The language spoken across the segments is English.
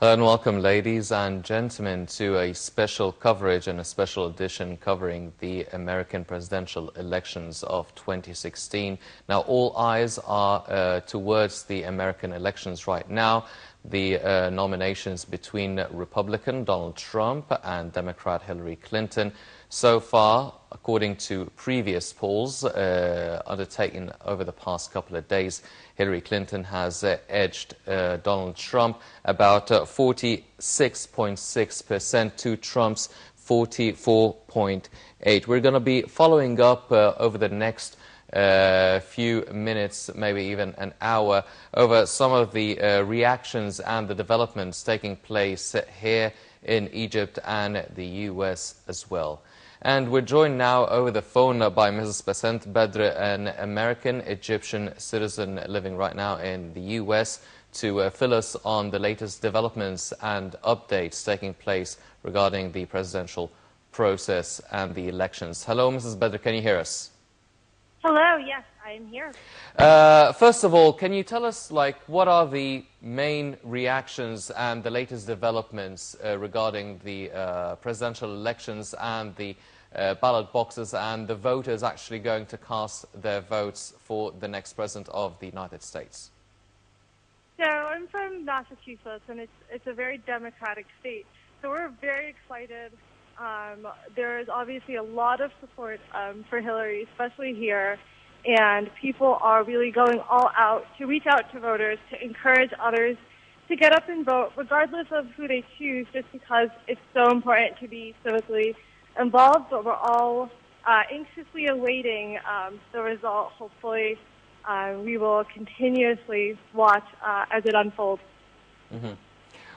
Hello and welcome, ladies and gentlemen, to a special coverage and a special edition covering the American presidential elections of 2016. Now, all eyes are towards the American elections right now. The nominations between Republican Donald Trump and Democrat Hillary Clinton. So far, according to previous polls undertaken over the past couple of days, Hillary Clinton has edged Donald Trump about 46.6% to Trump's 44.8%. We're going to be following up over the next few minutes, maybe even an hour, over some of the reactions and the developments taking place here in Egypt and the U.S. as well. And we're joined now over the phone by Mrs. Basant Badr, an American-Egyptian citizen living right now in the U.S., to fill us on the latest developments and updates taking place regarding the presidential process and the elections. Hello, Mrs. Badr, can you hear us? Hello, yes, I am here. First of all, can you tell us, what are the main reactions and the latest developments regarding the presidential elections and the ballot boxes and the voters actually going to cast their votes for the next president of the United States? So I'm from Massachusetts, and it's a very democratic state. So we're very excited. There is obviously a lot of support for Hillary, especially here, and people are really going all out to reach out to voters, to encourage others to get up and vote, regardless of who they choose, just because it's so important to be civically involved. But we're all anxiously awaiting the result. Hopefully, we will continuously watch as it unfolds. Mm-hmm.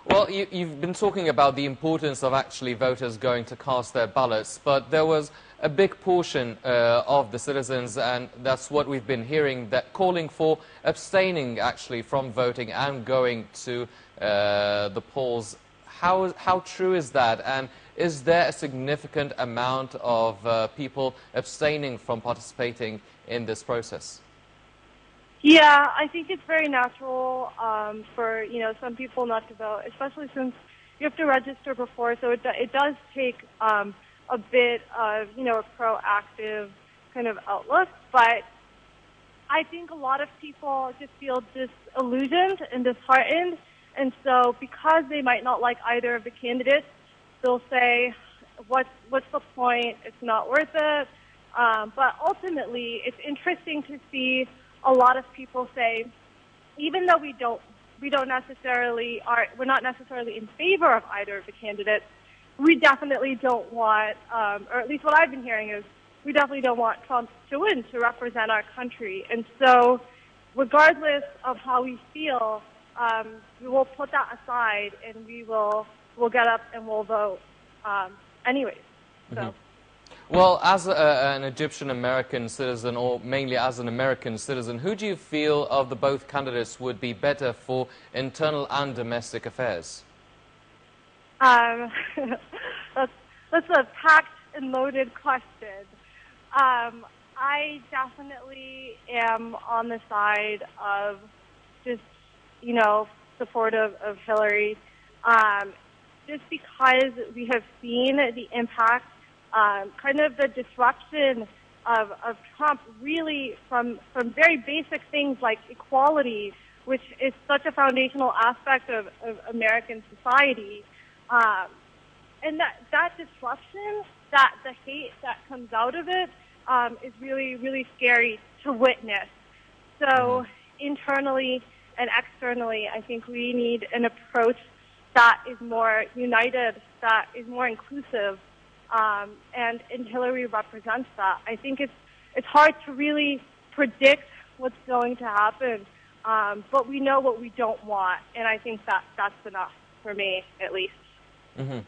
Well, you've been talking about the importance of actually voters going to cast their ballots, but there was a big portion of the citizens, and that's what we've been hearing, that calling for abstaining actually from voting and going to the polls. How true is that, and is there a significant amount of people abstaining from participating in this process? Yeah, I think it's very natural for some people not to vote, especially since you have to register before. So it does take a bit of a proactive kind of outlook. But I think a lot of people just feel disillusioned and disheartened, and so because they might not like either of the candidates, they'll say, "What's the point? It's not worth it." But ultimately, it's interesting to see a lot of people say, even though we're not necessarily in favor of either of the candidates, we definitely don't want, or at least what I've been hearing is, we definitely don't want Trump to win, to represent our country. And so, regardless of how we feel, we will put that aside and we'll get up and we'll vote anyways. So. Mm-hmm. Well, as an Egyptian-American citizen, or mainly as an American citizen, who do you feel of the both candidates would be better for internal and domestic affairs? That's a packed and loaded question. I definitely am on the side of just, supportive of Hillary, just because we have seen the impact, kind of the disruption of Trump, really from very basic things like equality, which is such a foundational aspect of American society. And that disruption, the hate that comes out of it, is really, really scary to witness. So internally and externally, I think we need an approach that is more united, that is more inclusive. And Hillary represents that. I think it's hard to really predict what's going to happen, but we know what we don't want, and I think that's enough for me, at least. Mm-hmm.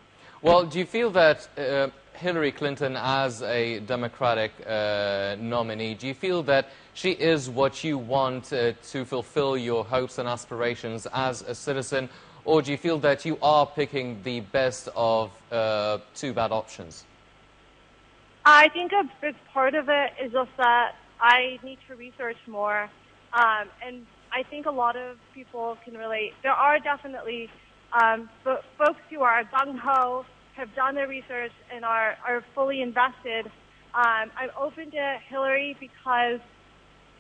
Well, do you feel that Hillary Clinton, as a Democratic nominee, do you feel that she is what you want to fulfill your hopes and aspirations as a citizen, or do you feel that you are picking the best of two bad options? I think a big part of it is just that I need to research more, and I think a lot of people can relate. There are definitely but folks who are gung-ho, have done their research, and are fully invested. I'm open to Hillary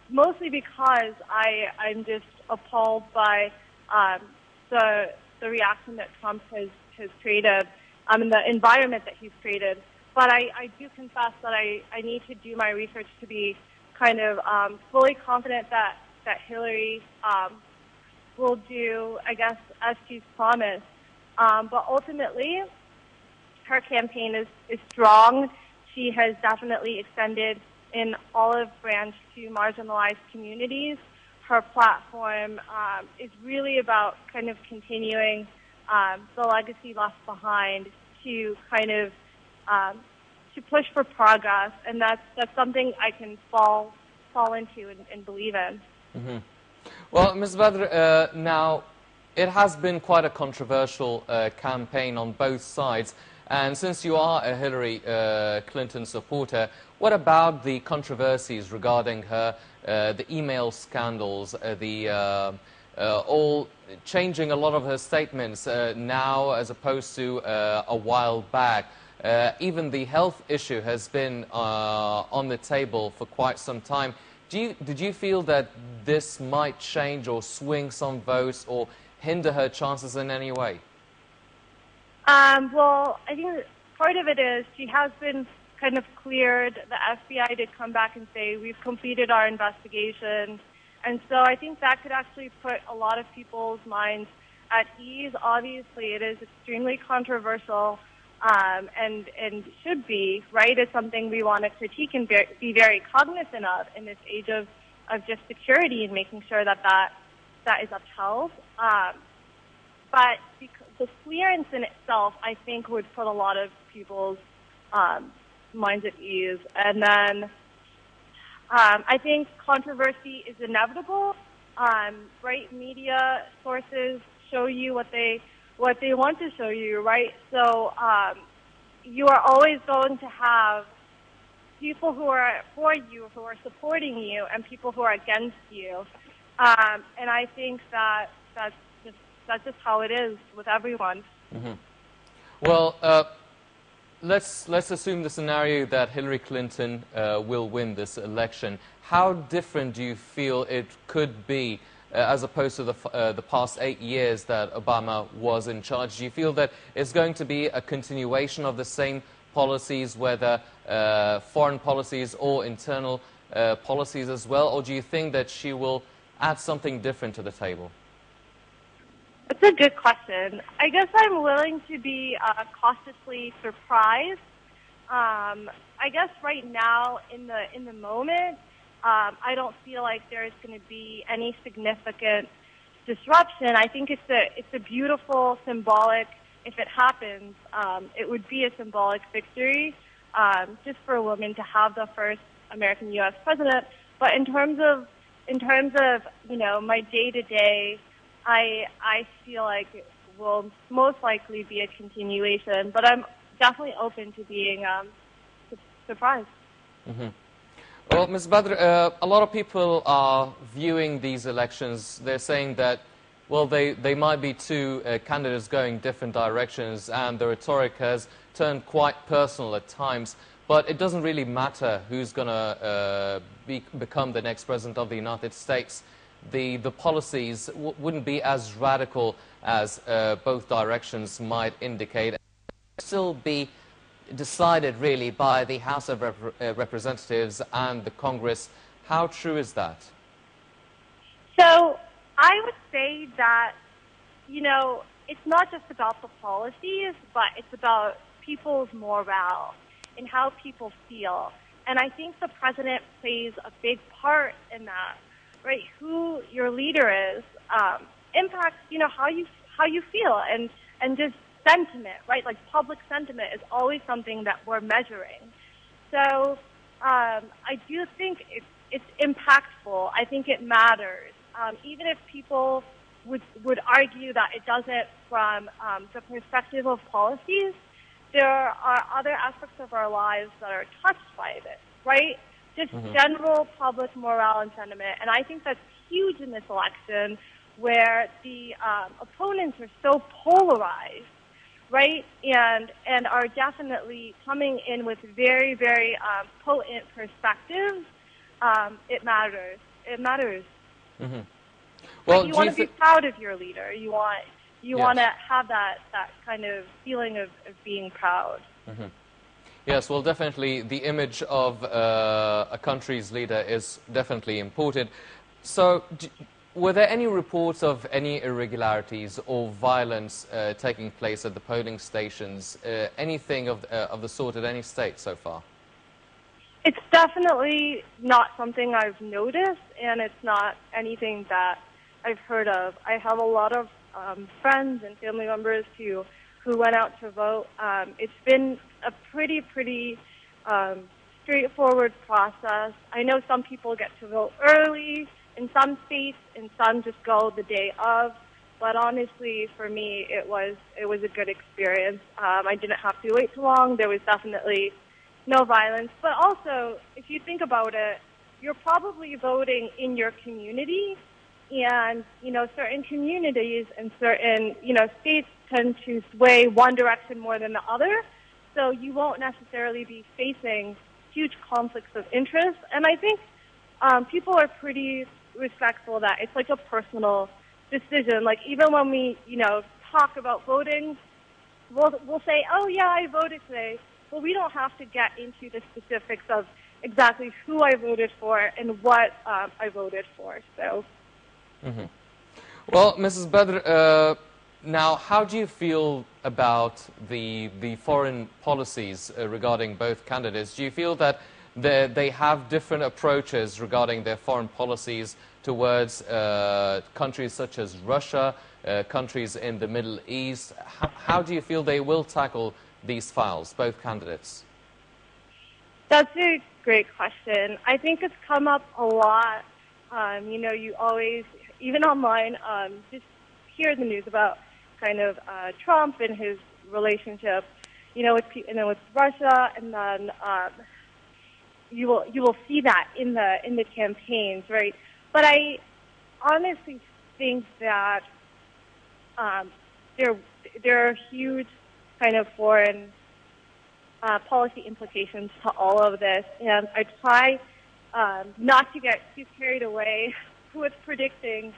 mostly because I'm just appalled by the reaction that Trump has created, and the environment that he's created. But I do confess that I need to do my research to be kind of fully confident that Hillary will do, I guess, as she's promised. But ultimately, her campaign is strong. She has definitely extended an olive branch to marginalized communities. Her platform is really about kind of continuing the legacy left behind to kind of to push for progress, and that's something I can fall into and believe in. Mm-hmm. Well, Ms. Badr, now it has been quite a controversial campaign on both sides, and since you are a Hillary Clinton supporter, what about the controversies regarding her, the email scandals, all changing a lot of her statements now as opposed to a while back? Even the health issue has been on the table for quite some time. Did you feel that this might change or swing some votes or hinder her chances in any way? Well, I think part of it is she has been kind of cleared. The FBI did come back and say, we've completed our investigation. And so I think that could actually put a lot of people's minds at ease. Obviously, it is extremely controversial and should be, right? It's something we want to critique and be very cognizant of in this age of just security and making sure that is upheld. But the clearance in itself, I think, would put a lot of people's minds at ease. And then I think controversy is inevitable. Right? Media sources show you what they want to show you, right? So you are always going to have people who are for you, who are supporting you, and people who are against you. And I think that's just how it is with everyone. Mm-hmm. Well, let's assume the scenario that Hillary Clinton will win this election. How different do you feel it could be as opposed to the past 8 years that Obama was in charge? Do you feel that it's going to be a continuation of the same policies, whether foreign policies or internal policies as well, or do you think that she will add something different to the table? That's a good question. I guess I'm willing to be cautiously surprised. I guess right now, in the moment, I don't feel like there's going to be any significant disruption. I think it's a beautiful, symbolic. If it happens, it would be a symbolic victory, just for a woman to have the first American U.S. president. But in terms of my day-to-day, I feel like it will most likely be a continuation. But I'm definitely open to being surprised. Mm-hmm. Well, Ms. Badr, a lot of people are viewing these elections. They're saying that, well, they might be two candidates going different directions, and the rhetoric has turned quite personal at times. But it doesn't really matter who's going to become the next president of the United States. The policies wouldn't be as radical as both directions might indicate. Still be decided really by the House of Representatives and the Congress. How true is that? So I would say that, it's not just about the policies, but it's about people's morale and how people feel. And I think the president plays a big part in that, right? Who your leader is impacts, how you feel and just sentiment, right? Like public sentiment is always something that we're measuring. So I do think it's impactful. I think it matters. Even if people would argue that it doesn't from the perspective of policies, there are other aspects of our lives that are touched by this, right? Just general public morale and sentiment. And I think that's huge in this election. where the opponents are so polarized, right, and are definitely coming in with very, very potent perspectives, it matters. It matters. Mm-hmm. Well, like you want to be proud of your leader. You want to have that kind of feeling of being proud. Mm-hmm. Yes, well, definitely the image of a country's leader is definitely important. So, were there any reports of any irregularities or violence taking place at the polling stations? Anything of the sort at any state so far? It's definitely not something I've noticed, and it's not anything that I've heard of. I have a lot of friends and family members who went out to vote. It's been a pretty straightforward process. I know some people get to vote early in some states, and some just go the day of. But honestly, for me, it was a good experience. I didn't have to wait too long. There was definitely no violence. But also, if you think about it, you're probably voting in your community, and certain communities and certain states tend to sway one direction more than the other. So you won't necessarily be facing huge conflicts of interest. And I think people are pretty respectful that it's like a personal decision. Like even when we talk about voting, we'll say, oh yeah, I voted today. Well, we don't have to get into the specifics of exactly who I voted for and what I voted for. So. Mm-hmm. Well, Mrs. Badr, now how do you feel about the foreign policies regarding both candidates? Do you feel that they have different approaches regarding their foreign policies towards countries such as Russia, countries in the Middle East? How do you feel they will tackle these files, both candidates? That's a great question. I think it's come up a lot. You always, even online, just hear the news about kind of Trump and his relationship, with Russia, and then you will see that in the campaigns, right? But I honestly think that there are huge kind of foreign policy implications to all of this, and I try not to get too carried away with predicting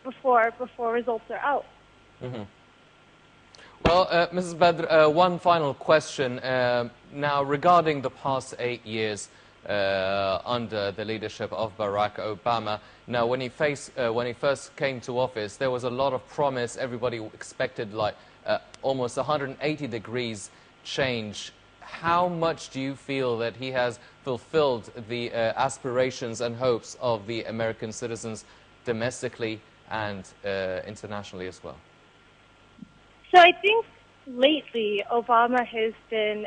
before results are out. Mm-hmm. Well, Mrs. Badr, one final question. Now, regarding the past 8 years under the leadership of Barack Obama, now when he first came to office, there was a lot of promise. Everybody expected like almost 180 degrees change. How much do you feel that he has fulfilled the aspirations and hopes of the American citizens domestically and internationally as well? So I think lately Obama has been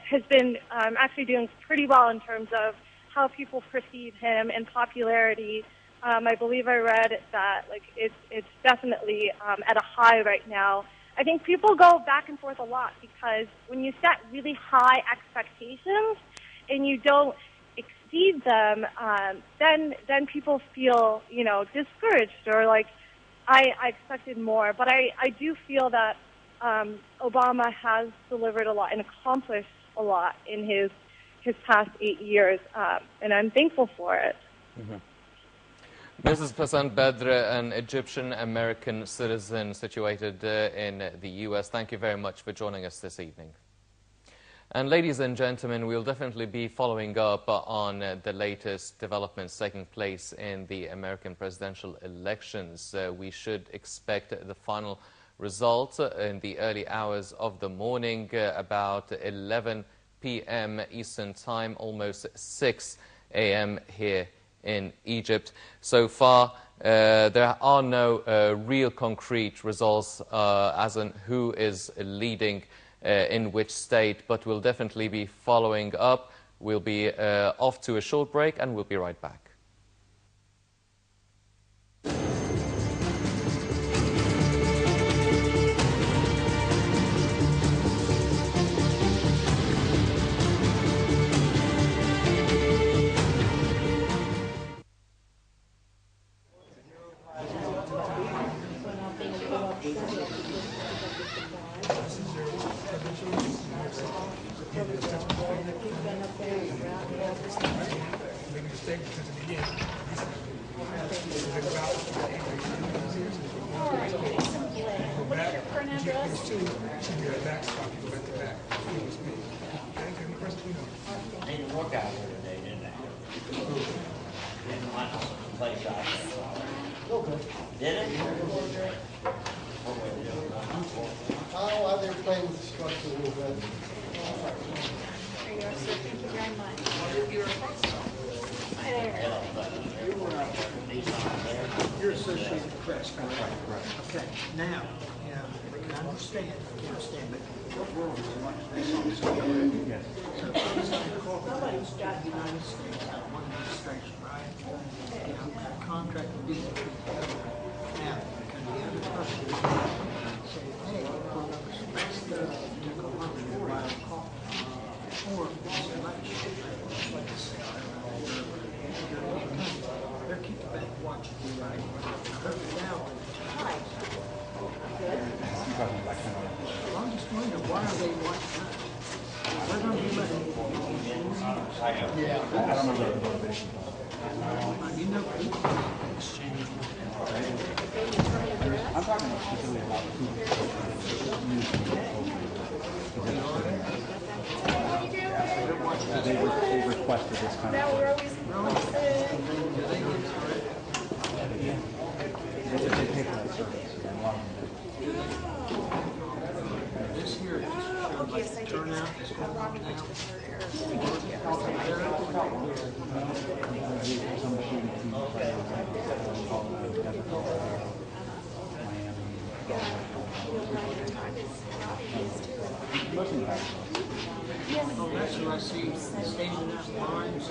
actually doing pretty well in terms of how people perceive him and popularity. I believe I read that it's definitely at a high right now. I think people go back and forth a lot because when you set really high expectations and you don't exceed them, then people feel discouraged or like I expected more. But I do feel that Obama has delivered a lot and accomplished a lot in his past 8 years, and I'm thankful for it. Mm-hmm. Mrs. Pasant Badr, an Egyptian-American citizen situated in the U.S., thank you very much for joining us this evening. And ladies and gentlemen, we'll definitely be following up on the latest developments taking place in the American presidential elections. We should expect the final result in the early hours of the morning, about 11 p.m. Eastern Time, almost 6 a.m. here in Egypt. So far, there are no real concrete results as in who is leading in which state, but we'll definitely be following up. We'll be off to a short break, and we'll be right back. mistake because in the end, this is about What is your current address? should be a back spot. You go back to back. Okay, can you press the window? They didn't work out here today, didn't they? Didn't want us to play shot. Did it? Oh, they're playing with the structure a little bit. There you are, sir. Thank you very much. Hi there. You're Associated Press, correct? Okay, now, I understand, but what world is it like this on the scale? Yes. Somebody's got the United States out of one administration, right? Yeah, contract with these people. Now, can the other person say, hey, pull up a space there, took a month to buy a call, or this election, like I say, they're kicking back watching you, right? Now, hi. I'm just wondering, why are they watching us? We're going to be letting Yeah. I don't know the motivation. You know, people exchange. I'm talking specifically about they requested this kind of thing. They pay for that service. And a lot of them do. This here is just like the turnout is going on now. Some machine Miami. Oh, that's what I see, standing out lines.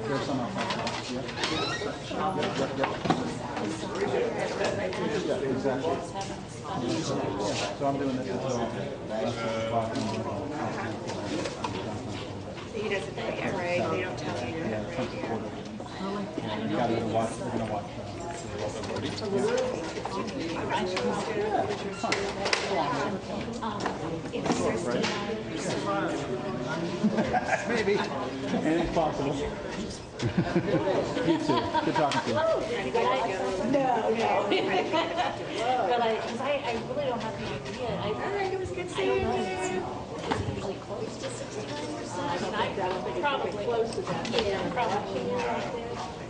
There's some outside. Yep. Yeah, exactly. Yeah, so I'm doing this until He doesn't know yet, right? They don't tell you. yeah, it's something quarterly. You gotta watch, we're gonna watch. Maybe. Anything's possible. You too. Good talking to you. No. But I really don't have any idea. It was good seeing you. Is it usually close to 69%? I probably close to that. Yeah, probably more.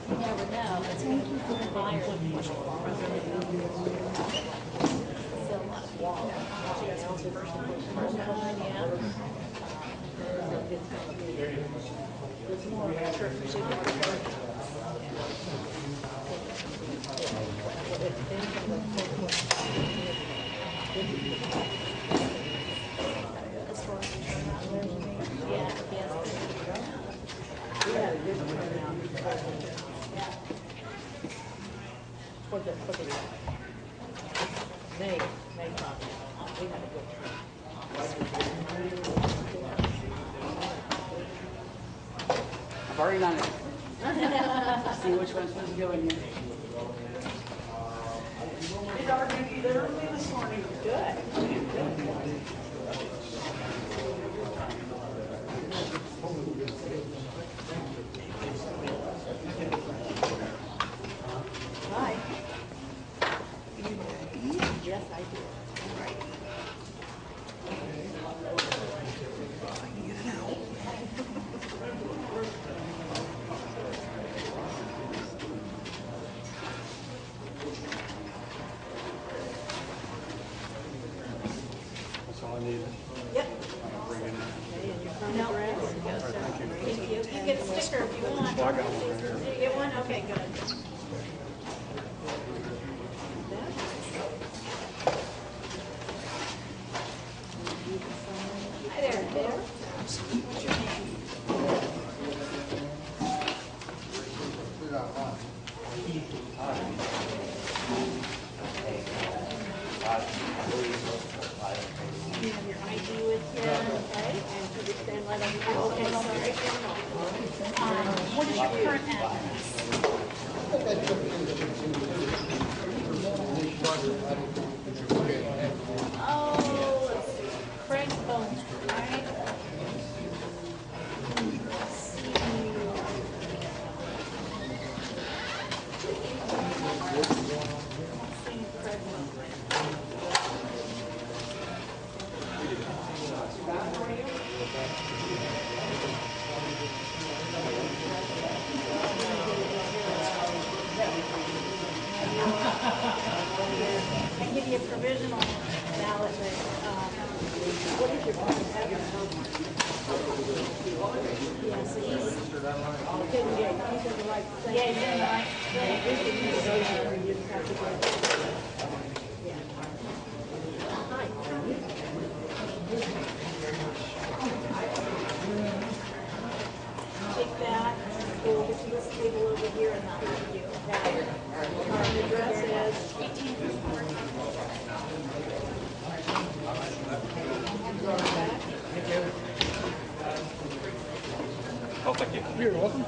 You never know. It's going to keep the buyer pushing forward. Still a lot of people. Yeah. It's more as far as yeah, for the May project. We had a good trip. I've already done it. See which one's supposed to go in here. Did our duty there early this morning? Good. Hi. Yes, I do. That's all I need. Yep. I'll bring it in. No. Thank you. You can get a sticker if you want. Well, I got one right here. Did you get one? Okay, good. Hi there. What's your name? You have your ID with you, okay? And could you stand right over here? Okay, sorry. What is your current address? Oh, let's see. Frank Bones, right? Let's see. provisional ballot, but what did your father have? Yeah, so he's couldn't get, he's in the right place. Yeah, he's in the right place. We can negotiate, we just have to go. Yeah. Hi. Take that, go over to this table over here and I'll give you, okay? Our address is 1854. Oh, thank you. You're welcome.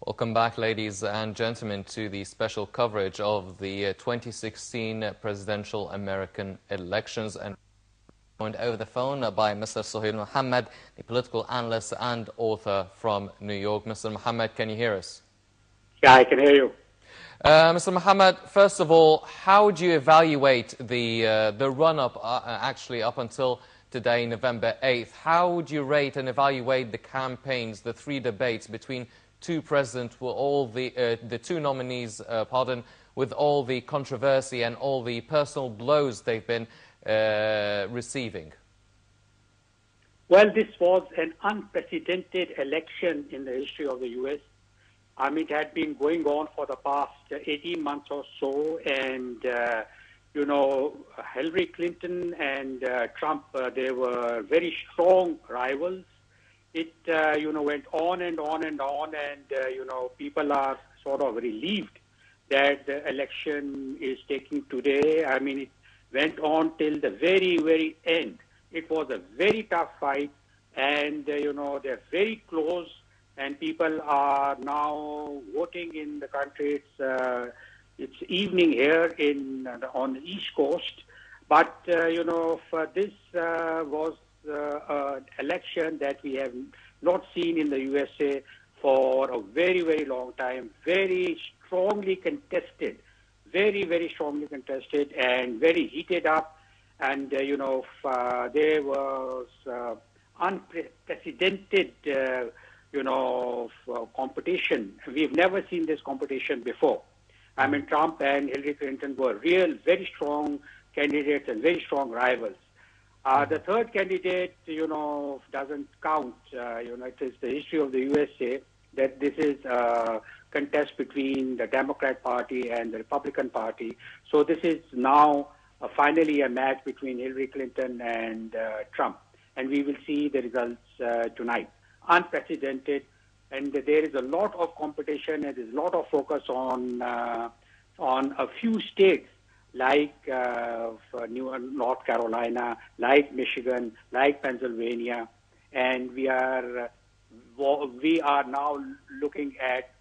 Welcome back, ladies and gentlemen, to the special coverage of the 2016 presidential American elections. And joined over the phone by Mr. Sohail Mohammed, the political analyst and author from New York. Mr. Mohammed, can you hear us? Yeah, I can hear you. Mr. Mohammed, first of all, how do you evaluate the run-up, actually up until today, November 8th? How would you rate and evaluate the campaigns, the three debates between two presidents, with all the two nominees, with all the controversy and all the personal blows they've been receiving? Well, this was an unprecedented election in the history of the U.S. I mean, it had been going on for the past 18 months or so, and, you know, Hillary Clinton and Trump, they were very strong rivals. It, you know, went on and on and on, and, you know, people are sort of relieved that the election is taking today. I mean, it went on till the very, very end. It was a very tough fight, and, you know, they're very close, and people are now voting in the country. It's evening here on the East Coast, but, you know, this was an election that we have not seen in the USA for a very, very long time, very strongly contested, very, very strongly contested and very heated up. And, you know, there was unprecedented, you know, competition. We've never seen this competition before. I mean, Trump and Hillary Clinton were real, very strong candidates and very strong rivals. The third candidate, you know, doesn't count. You know, it is the history of the USA that this is a contest between the Democrat Party and the Republican Party. So this is now finally a match between Hillary Clinton and Trump. And we will see the results tonight. Unprecedented. And there is a lot of competition and there's a lot of focus on a few states like North Carolina, like Michigan, like Pennsylvania, and we are now looking at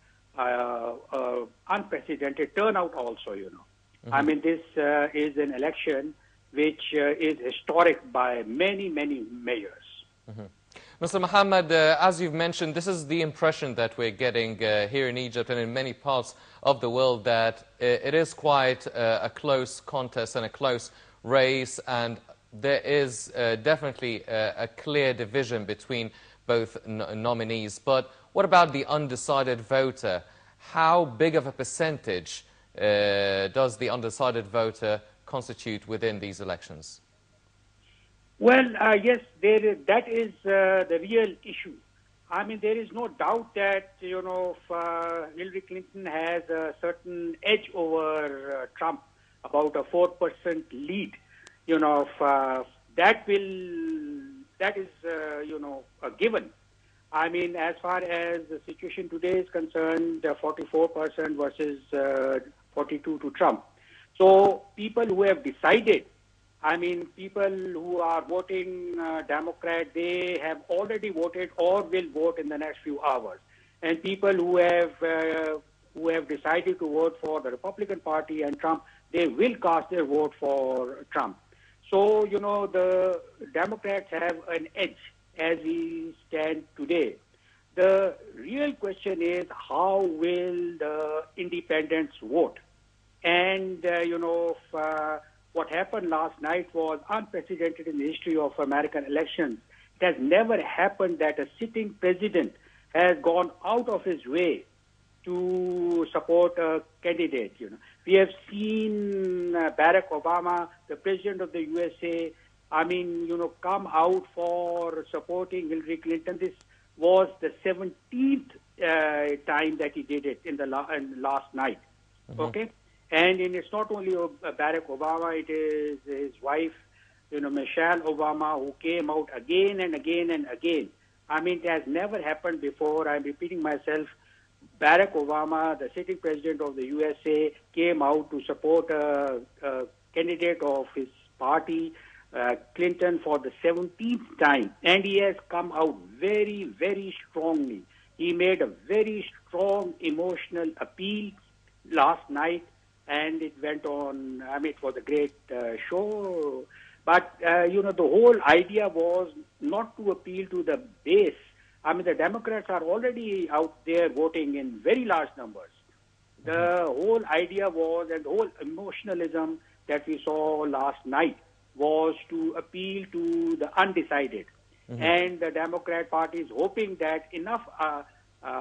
unprecedented turnout also, you know. Mm-hmm. I mean, this is an election which is historic by many, many measures. Mm-hmm. Mr. Mohammed, as you've mentioned, this is the impression that we're getting here in Egypt and in many parts of the world, that it is quite a close contest and a close race, and there is definitely a clear division between both nominees. But what about the undecided voter? How big of a percentage does the undecided voter constitute within these elections? Well, yes, that is the real issue. I mean, there is no doubt that, you know, Hillary Clinton has a certain edge over Trump, about a 4% lead. You know, that is, you know, a given. I mean, as far as the situation today is concerned, 44% versus 42 to Trump. So people who have decided, I mean, people who are voting Democrat, they have already voted or will vote in the next few hours. And people who have decided to vote for the Republican Party and Trump, they will cast their vote for Trump. So, you know, the Democrats have an edge as we stand today. The real question is, how will the independents vote? And, what happened last night was unprecedented in the history of American elections. It has never happened that a sitting president has gone out of his way to support a candidate. You know, we have seen Barack Obama, the president of the USA, come out for supporting Hillary Clinton. This was the 17th time that he did it in the last night. Mm-hmm. Okay, and it's not only Barack Obama; it is his wife, Michelle Obama, who came out again and again and again. I mean, it has never happened before. I'm repeating myself. Barack Obama, the sitting president of the USA, came out to support a candidate of his party, Clinton, for the 17th time. And he has come out very, very strongly. He made a very strong emotional appeal last night, and it went on. I mean, it was a great show. But, the whole idea was not to appeal to the base. I mean, the Democrats are already out there voting in very large numbers. The whole idea was, and the whole emotionalism that we saw last night was to appeal to the undecided. Mm-hmm. And the Democrat Party is hoping that enough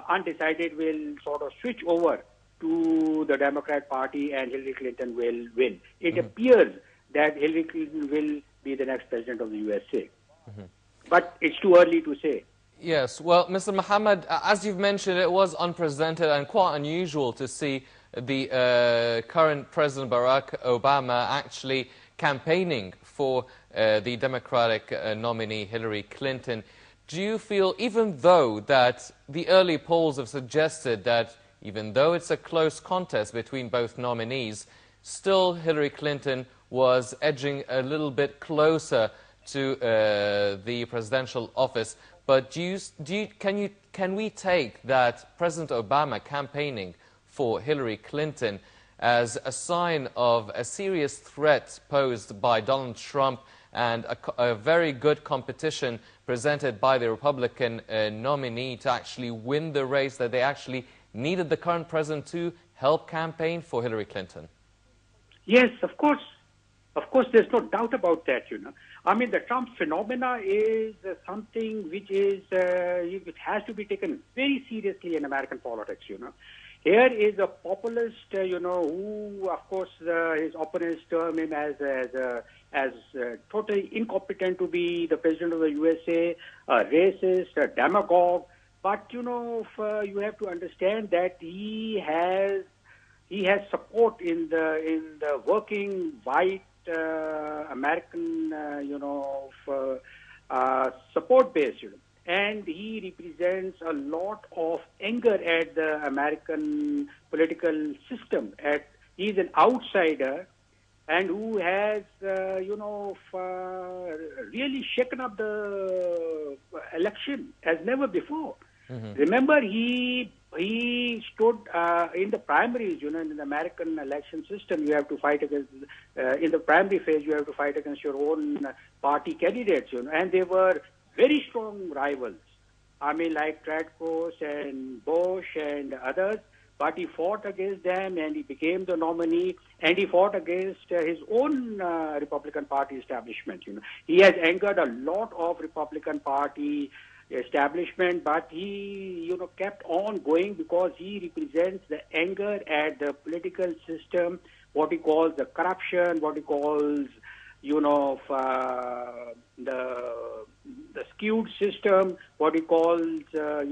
undecided will sort of switch over to the Democrat Party and Hillary Clinton will win. It appears that Hillary Clinton will be the next president of the USA. Mm-hmm. But it's too early to say. Yes, well, Mr. Mohammed, as you've mentioned, it was unprecedented and quite unusual to see the current President Barack Obama actually campaigning for the Democratic nominee Hillary Clinton. Do you feel, even though that the early polls have suggested that even though it's a close contest between both nominees, still Hillary Clinton was edging a little bit closer to the presidential office? But can we take that President Obama campaigning for Hillary Clinton as a sign of a serious threat posed by Donald Trump and a very good competition presented by the Republican nominee to actually win the race, that they actually needed the current president to help campaign for Hillary Clinton? Yes, of course. Of course, there's no doubt about that, I mean, the Trump phenomena is something which is, it has to be taken very seriously in American politics, Here is a populist, who, of course, his opponents term him as totally incompetent to be the president of the USA, a racist, a demagogue. But, you have to understand that he has support in the working white American, support base, and he represents a lot of anger at the American political system. He's an outsider, and who has, really shaken up the election as never before. Mm-hmm. Remember, he stood in the primaries, in the American election system. You have to fight against, in the primary phase, you have to fight against your own party candidates, and they were very strong rivals. I mean, like Tradkos and Bush and others, but he fought against them and he became the nominee, and he fought against his own Republican Party establishment, He has angered a lot of Republican Party establishment, but he, kept on going because he represents the anger at the political system, what he calls the corruption, what he calls, the skewed system, what he calls, the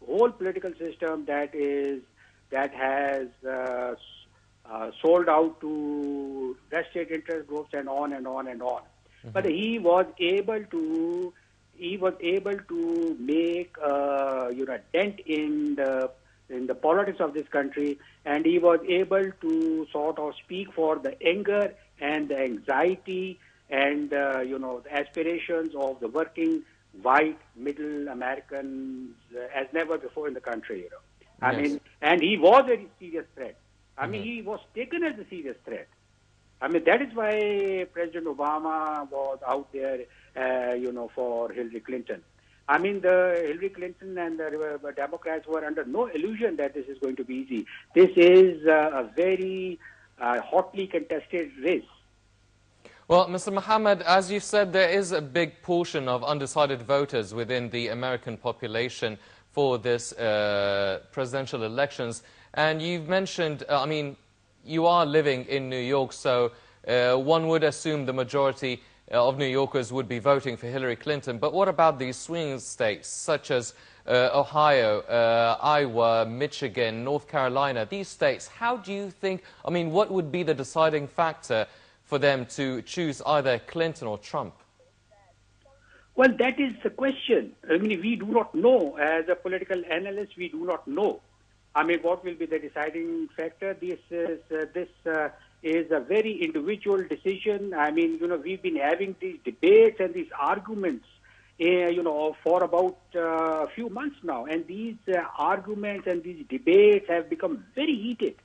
whole political system that has sold out to vested interest groups and on and on and on. Mm-hmm. But he was able to make a dent in the politics of this country, and he was able to sort of speak for the anger and the anxiety and the aspirations of the working white middle Americans as never before in the country. I mean, and he was a serious threat. I mean, he was taken as a serious threat. I mean, that is why President Obama was out there, for Hillary Clinton. I mean, the Hillary Clinton and the Democrats were under no illusion that this is going to be easy. This is a very hotly contested race. Well, Mr. Mohammed, as you said, there is a big portion of undecided voters within the American population for this presidential elections. And you've mentioned, I mean, you are living in New York, so one would assume the majority of New Yorkers would be voting for Hillary Clinton. But what about these swing states, such as Ohio, Iowa, Michigan, North Carolina? These states, how do you think, I mean, what would be the deciding factor for them to choose either Clinton or Trump? Well, that is the question. I mean, we do not know. As a political analyst, we do not know. I mean, what will be the deciding factor? This is a very individual decision. I mean, we've been having these debates and these arguments, for about a few months now. And these arguments and these debates have become very heated.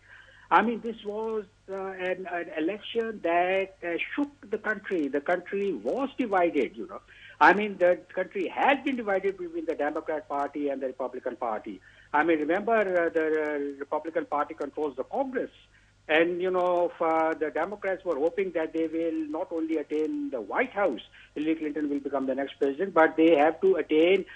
I mean, this was an election that shook the country. The country was divided, I mean, the country has been divided between the Democrat Party and the Republican Party. I mean, remember, the Republican Party controls the Congress. And, the Democrats were hoping that they will not only attain the White House, Hillary Clinton will become the next president, but they have to attain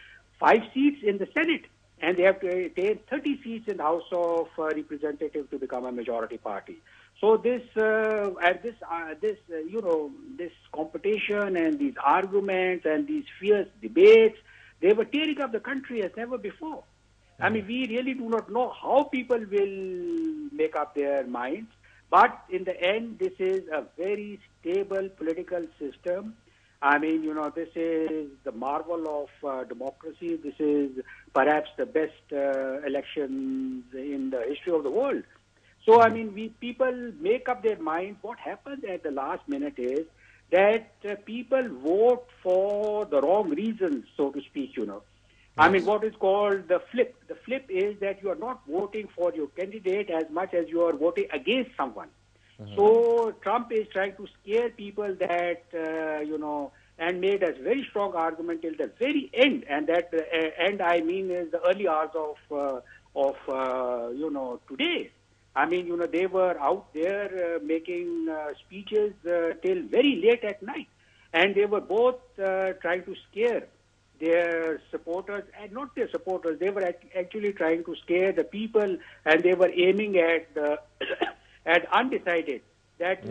5 seats in the Senate. And they have to attain 30 seats in the House of Representatives to become a majority party. So this competition and these arguments and these fierce debates, they were tearing up the country as never before. I mean, we really do not know how people will make up their minds. But in the end, this is a very stable political system. I mean, this is the marvel of democracy. This is perhaps the best elections in the history of the world. So, I mean, people make up their minds. What happens at the last minute is that people vote for the wrong reasons, so to speak, I mean, what is called the flip. The flip is that you are not voting for your candidate as much as you are voting against someone. So Trump is trying to scare people that, and made a very strong argument till the very end. And that end, I mean, is the early hours of today. I mean, they were out there making speeches till very late at night. And they were both trying to scare their supporters, and not their supporters, they were actually trying to scare the people, and they were aiming at at undecided, that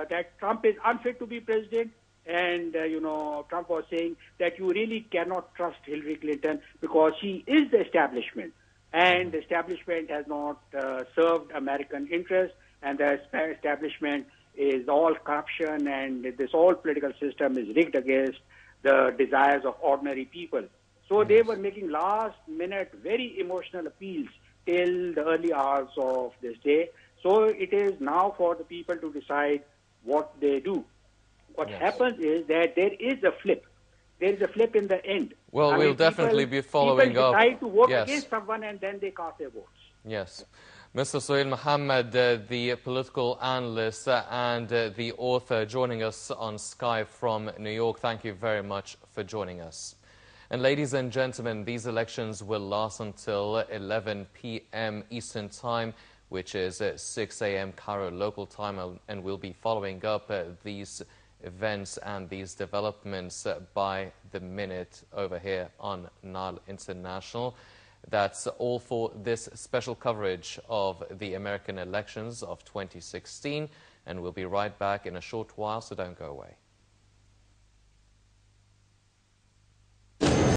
that Trump is unfit to be president, and Trump was saying that you really cannot trust Hillary Clinton because she is the establishment, and the establishment has not served American interests, and the establishment is all corruption, and this whole political system is rigged against the desires of ordinary people. So they were making last-minute, very emotional appeals till the early hours of this day. So it is now for the people to decide what they do. What happens is that there is a flip. There is a flip in the end. Well, we'll definitely be following up. People decide to vote against someone and then they cast their votes. Yes. Mr. Sohail Mohammed, the political analyst and the author, joining us on Skype from New York. Thank you very much for joining us. And ladies and gentlemen, these elections will last until 11 p.m. Eastern Time, which is 6 a.m. Cairo local time, and we'll be following up these events and these developments by the minute over here on Nile International. That's all for this special coverage of the American elections of 2016, and we'll be right back in a short while, so don't go away.